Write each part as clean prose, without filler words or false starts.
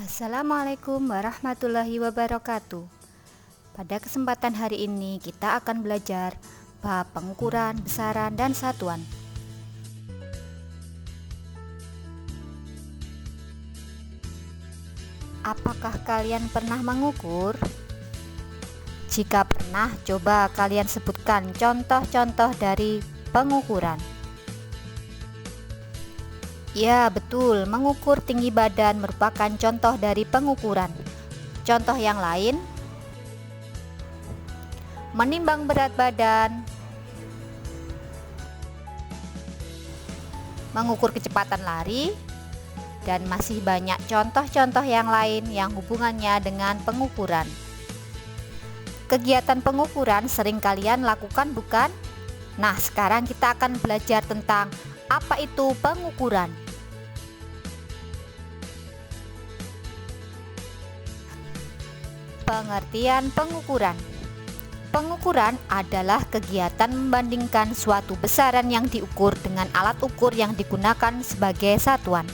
Assalamualaikum warahmatullahi wabarakatuh. Pada kesempatan hari ini kita akan belajar bab pengukuran, besaran, dan satuan. Apakah kalian pernah mengukur? Jika pernah, coba kalian sebutkan contoh-contoh dari pengukuran. Ya, betul, mengukur tinggi badan merupakan contoh dari pengukuran. Contoh yang lain, menimbang berat badan, mengukur kecepatan lari, dan masih banyak contoh-contoh yang lain yang hubungannya dengan pengukuran. Kegiatan pengukuran sering kalian lakukan, bukan? Nah, sekarang kita akan belajar tentang apa itu pengukuran. Pengertian pengukuran. Pengukuran adalah kegiatan membandingkan suatu besaran yang diukur dengan alat ukur yang digunakan sebagai satuan.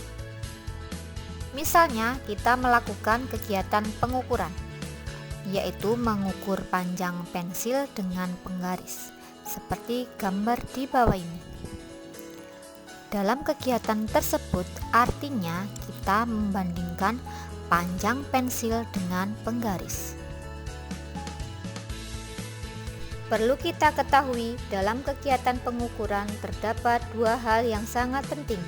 Misalnya, kita melakukan kegiatan pengukuran, yaitu mengukur panjang pensil dengan penggaris, seperti gambar di bawah ini. Dalam kegiatan tersebut, artinya kita membandingkan panjang pensil dengan penggaris. Perlu kita ketahui, dalam kegiatan pengukuran terdapat dua hal yang sangat penting,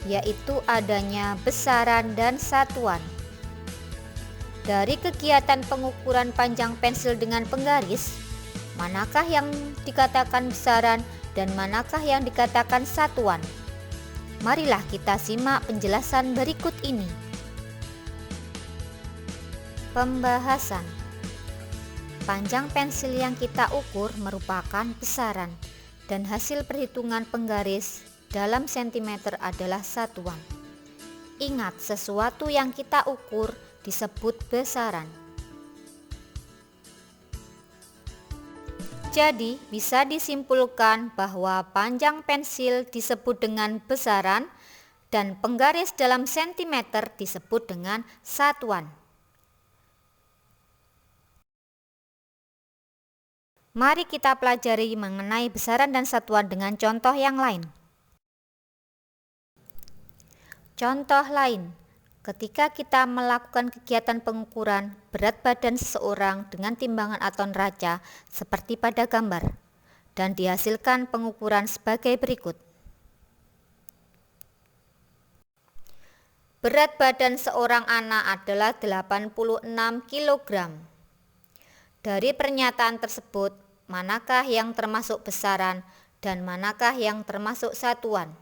yaitu adanya besaran dan satuan. Dari kegiatan pengukuran panjang pensil dengan penggaris, manakah yang dikatakan besaran dan manakah yang dikatakan satuan? Marilah kita simak penjelasan berikut ini. Pembahasan. Panjang pensil yang kita ukur merupakan besaran dan hasil perhitungan penggaris dalam sentimeter adalah satuan. Ingat, sesuatu yang kita ukur disebut besaran. Jadi, bisa disimpulkan bahwa panjang pensil disebut dengan besaran dan penggaris dalam sentimeter disebut dengan satuan. Mari kita pelajari mengenai besaran dan satuan dengan contoh yang lain. Contoh lain, ketika kita melakukan kegiatan pengukuran berat badan seseorang dengan timbangan atau neraca seperti pada gambar, dan dihasilkan pengukuran sebagai berikut. Berat badan seorang anak adalah 86 kg. Dari pernyataan tersebut, manakah yang termasuk besaran dan manakah yang termasuk satuan?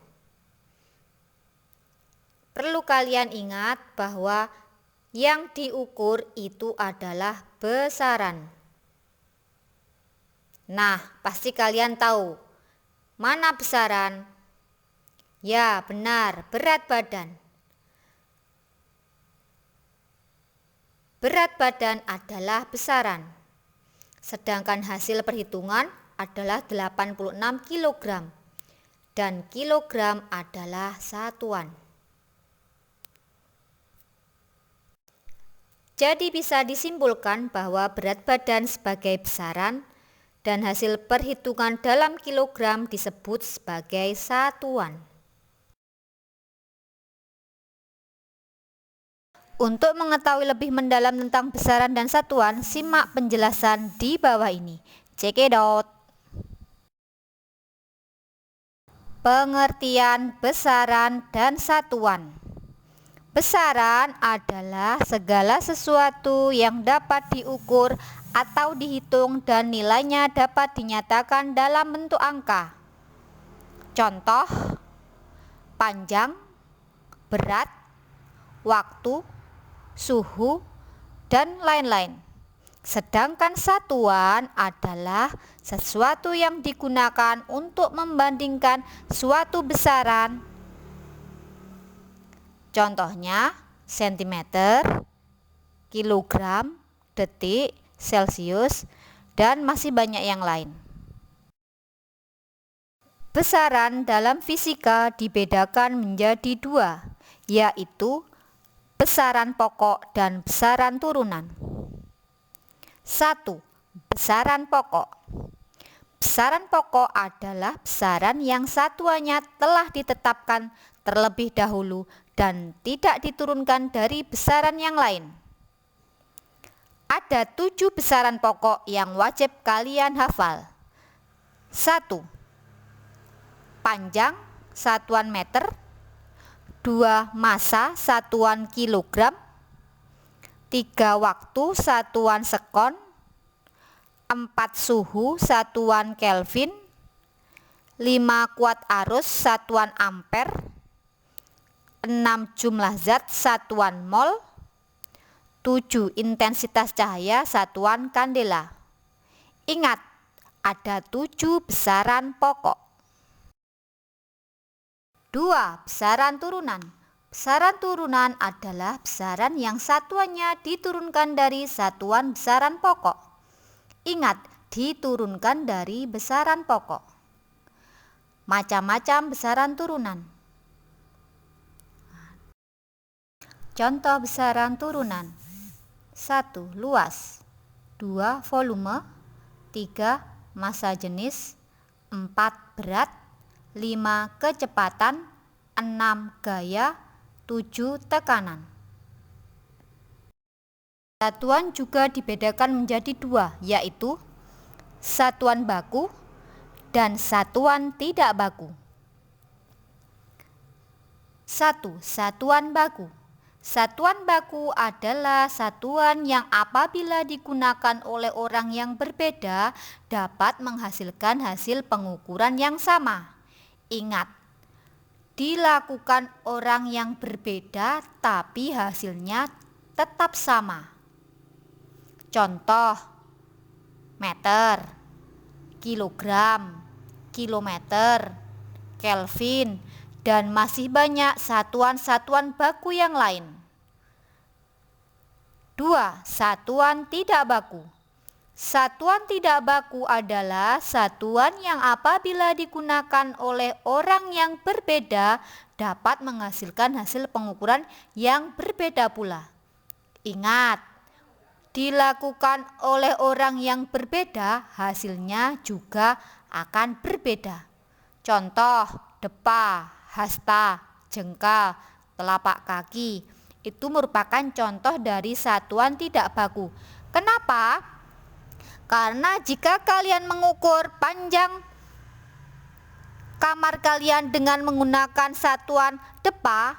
Perlu kalian ingat bahwa yang diukur itu adalah besaran. Nah, pasti kalian tahu mana besaran? Ya, benar, berat badan. Berat badan adalah besaran. Sedangkan hasil perhitungan adalah 86 kg dan kilogram adalah satuan. Jadi bisa disimpulkan bahwa berat badan sebagai besaran dan hasil perhitungan dalam kilogram disebut sebagai satuan. Untuk mengetahui lebih mendalam tentang besaran dan satuan, simak penjelasan di bawah ini. Check it out. Pengertian besaran dan satuan. Besaran adalah segala sesuatu yang dapat diukur atau dihitung dan nilainya dapat dinyatakan dalam bentuk angka. Contoh, panjang, berat, waktu, suhu, dan lain-lain. Sedangkan satuan adalah sesuatu yang digunakan untuk membandingkan suatu besaran. Contohnya, sentimeter, kilogram, detik, celcius, dan masih banyak yang lain. Besaran dalam fisika dibedakan menjadi dua, yaitu besaran pokok dan besaran turunan. 1. Besaran pokok. Besaran pokok adalah besaran yang satuannya telah ditetapkan terlebih dahulu dan tidak diturunkan dari besaran yang lain. Ada 7 besaran pokok yang wajib kalian hafal. 1. Panjang satuan meter. 2. Massa satuan kilogram. 3. Waktu satuan sekon. 4. Suhu satuan Kelvin. 5. Kuat arus satuan ampere. 6. Jumlah zat satuan mol. 7. Intensitas cahaya satuan kandela. Ingat, ada 7 besaran pokok. 2. Besaran turunan. Besaran turunan adalah besaran yang satuannya diturunkan dari satuan besaran pokok. Ingat, diturunkan dari besaran pokok. Macam-macam besaran turunan. Contoh besaran turunan. 1. Luas. 2. Volume. 3. Massa jenis. 4. Berat. 5. Kecepatan. 6. Gaya. 7. Tekanan. Satuan juga dibedakan menjadi 2, yaitu satuan baku dan satuan tidak baku. 1. Satuan baku. Satuan baku adalah satuan yang apabila digunakan oleh orang yang berbeda dapat menghasilkan hasil pengukuran yang sama. Ingat, dilakukan orang yang berbeda tapi hasilnya tetap sama. Contoh: meter, kilogram, kilometer, Kelvin, dan masih banyak satuan-satuan baku yang lain. 2. Satuan tidak baku. Satuan tidak baku adalah satuan yang apabila digunakan oleh orang yang berbeda dapat menghasilkan hasil pengukuran yang berbeda pula. Ingat, dilakukan oleh orang yang berbeda hasilnya juga akan berbeda. Contoh: depa, hasta, jengkal, telapak kaki. Itu merupakan contoh dari satuan tidak baku. Kenapa? Karena jika kalian mengukur panjang kamar kalian dengan menggunakan satuan depa,